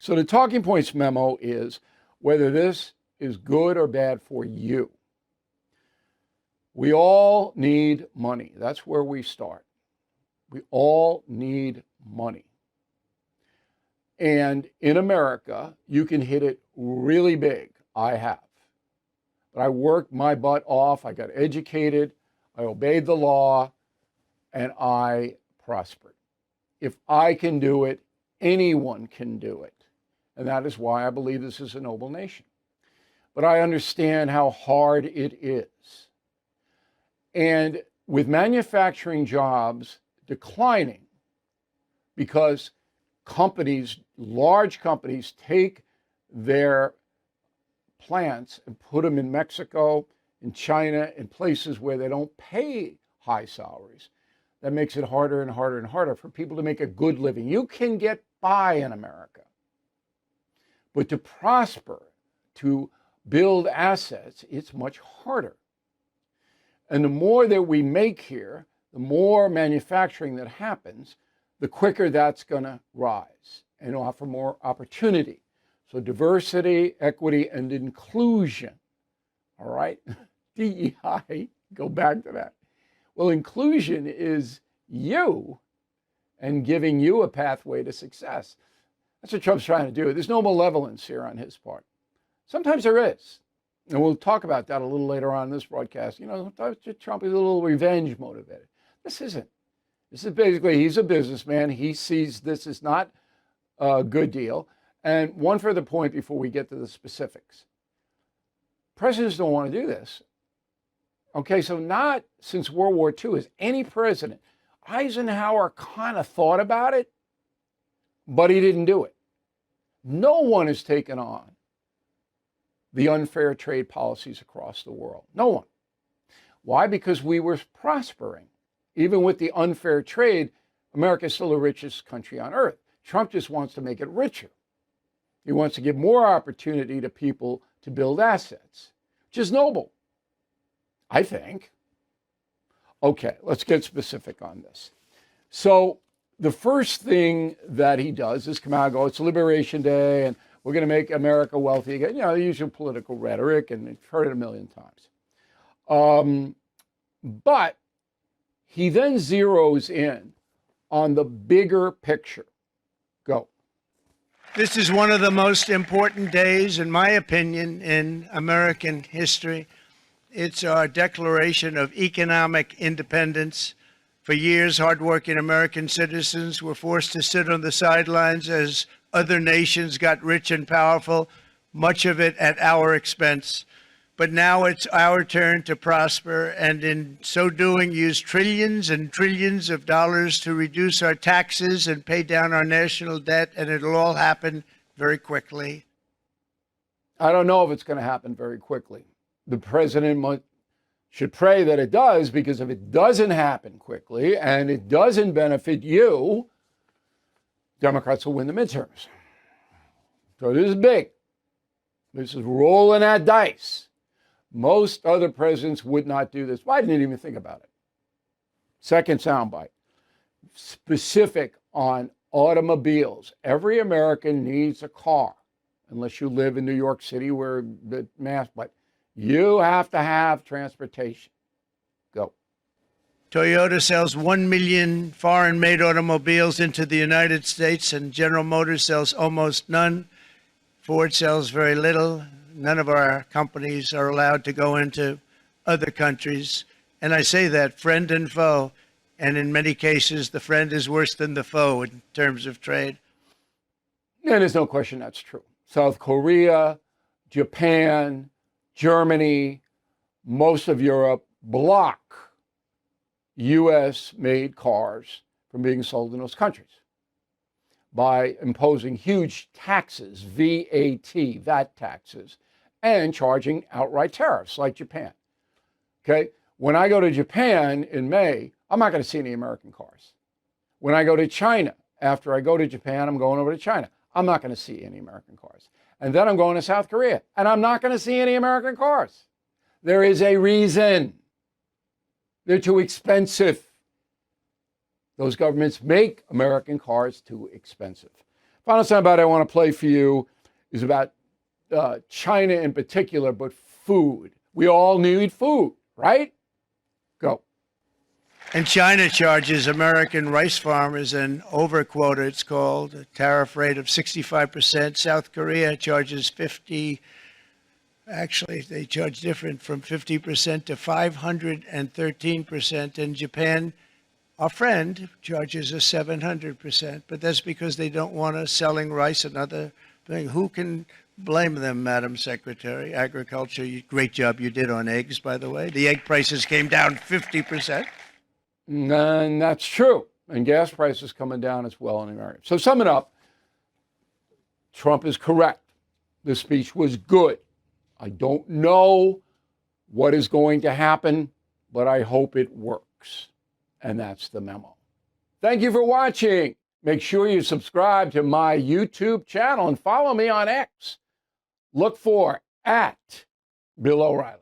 So the talking points memo is whether this is good or bad for you. We all need money. That's where we start. We all need money. And in America, you can hit it really big. I have. But I worked my butt off. I got educated. I obeyed the law. And I prospered. If I can do it, anyone can do it. And that is why I believe this is a noble nation. But I understand how hard it is. And with manufacturing jobs declining because companies, large companies, take their plants and put them in Mexico, in China, in places where they don't pay high salaries, that makes it harder and harder and harder for people to make a good living. You can get by in America, but to prosper, to build assets, it's much harder. And the more that we make here, the more manufacturing that happens, the quicker that's going to rise and offer more opportunity. So diversity, equity, and inclusion. All right? DEI, go back to that. Well, inclusion is you and giving you a pathway to success. That's what Trump's trying to do. There's no malevolence here on his part. Sometimes there is. And we'll talk about that a little later on in this broadcast. You know, Trump is a little revenge motivated. This isn't. This is basically, he's a businessman. He sees this as not a good deal. And one further point before we get to the specifics. Presidents don't want to do this. Okay, so not since World War II has any president. Eisenhower kind of thought about it, but he didn't do it. No one has taken on the unfair trade policies across the world. No one. Why? Because we were prospering. Even with the unfair trade, America is still the richest country on earth. Trump just wants to make it richer. He wants to give more opportunity to people to build assets, which is noble, I think. Okay, let's get specific on this. So the first thing that he does is come out and go, it's Liberation Day, and we're going to make America wealthy again. You know, the usual political rhetoric, and you've heard it a million times. But he then zeroes in on the bigger picture. Go. This is one of the most important days, in my opinion, in American history. It's our declaration of economic independence. For years, hardworking American citizens were forced to sit on the sidelines as other nations got rich and powerful, much of it at our expense. But now it's our turn to prosper, and in so doing, use trillions and trillions of dollars to reduce our taxes and pay down our national debt, and it'll all happen very quickly. I don't know if it's going to happen very quickly. The president should pray that it does, because if it doesn't happen quickly and it doesn't benefit you, Democrats will win the midterms. So this is big. This is rolling that dice. Most other presidents would not do this. Biden didn't even think about it. Second soundbite, specific on automobiles. Every American needs a car, unless you live in New York City where the mass, but you have to have transportation. Go. Toyota sells 1 million foreign-made automobiles into the United States, and General Motors sells almost none. Ford sells very little. None of our companies are allowed to go into other countries. And I say that friend and foe. And in many cases, the friend is worse than the foe in terms of trade. And there's no question that's true. South Korea, Japan, Germany, most of Europe block U.S.-made cars from being sold in those countries by imposing huge taxes, VAT taxes, and charging outright tariffs like Japan. Okay? When I go to Japan in May, I'm not going to see any American cars. When I go to China, after I go to Japan, I'm going over to China. I'm not going to see any American cars. And then I'm going to South Korea, and I'm not going to see any American cars. There is a reason. They're too expensive. Those governments make American cars too expensive. Final soundbite I want to play for you is about China in particular, but food. We all need food, right? Go. And China charges American rice farmers an overquota, it's called, a tariff rate of 65%. South Korea charges 50. Actually, they charge different, from 50% to 513%. And Japan, our friend, charges us 700%. But that's because they don't want us selling rice and other things. Who can blame them, Madam Secretary? Agriculture, great job you did on eggs, by the way. The egg prices came down 50%. And that's true. And gas prices coming down as well in America. So sum it up, Trump is correct. The speech was good. I don't know what is going to happen, but I hope it works. And that's the memo. Thank you for watching. Make sure you subscribe to my YouTube channel and follow me on X. Look for @Bill O'Reilly.